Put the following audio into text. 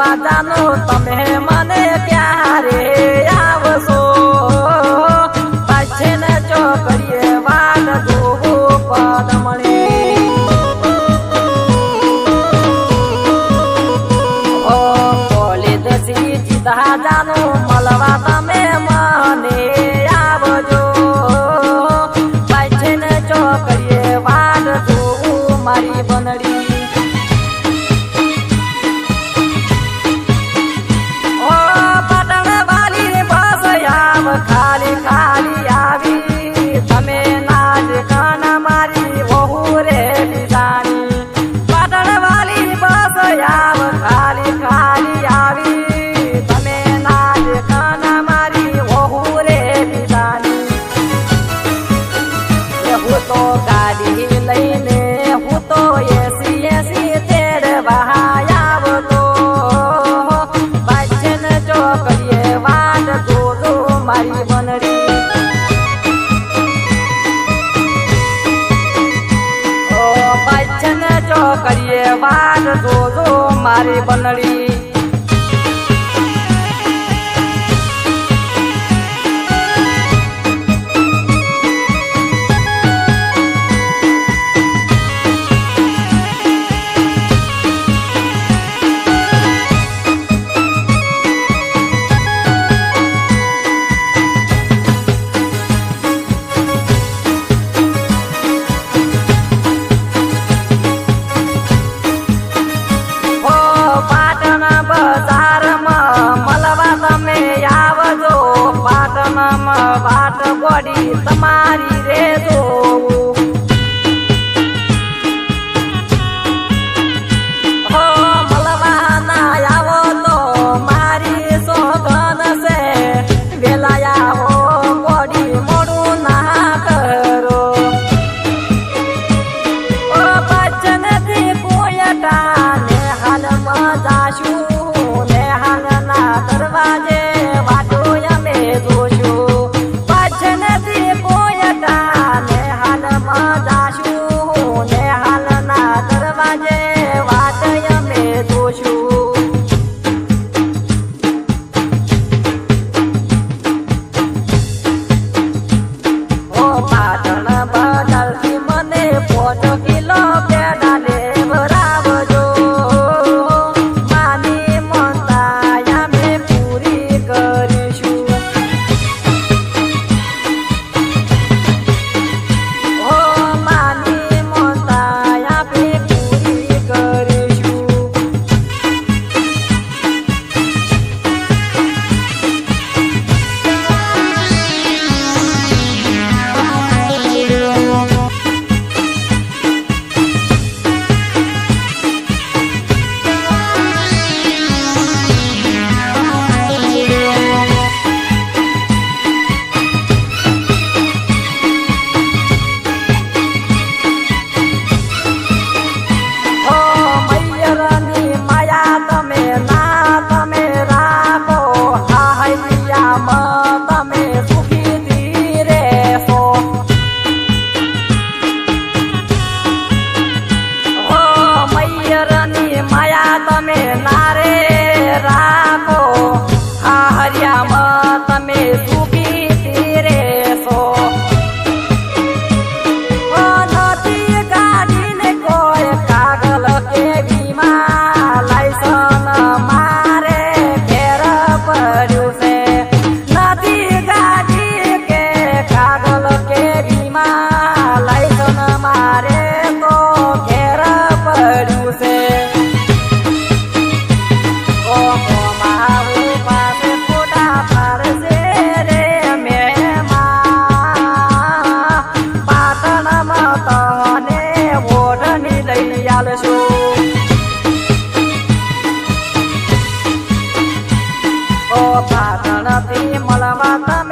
મળવા જાનો તમે મને ક્યારે આવશો પાછે ને ચોકડીએ વાટ જોવું પદમણી ઓ કોલેજ થી સીધા જાનો મળવા તમે મને આવજો પાછે ને ચોકડીએ વાટ જોવું મારી બનડી ખાલી ખાલી આવી તમે નાજ કાન મારી વહુ રે બિદાણી પાટણ વાલી બસ આવ ખાલી ખાલી આવી તમે નાજ કાન મારી વહુ રે બિદાણી હું તો ગાડી લઈને હું તો એસી તેડવા આવતો પાછળ ચોકડીએ વાટ જોજો મારી બનડી ઓ પાછળ ચોકડીએ વાટ જોજો મારી બનડી વાટ ગોડી તમારી રે જોવું હો મળવા ના આવો તો મારી સોગન છે વેલા આવો ગોડી મોડું ના કરો ઓ બચન થી કોયટા ને હાલમાં જાશું ને હાલ ના દરવાજે વાટો અમે જોશું પાટણ થી મળવા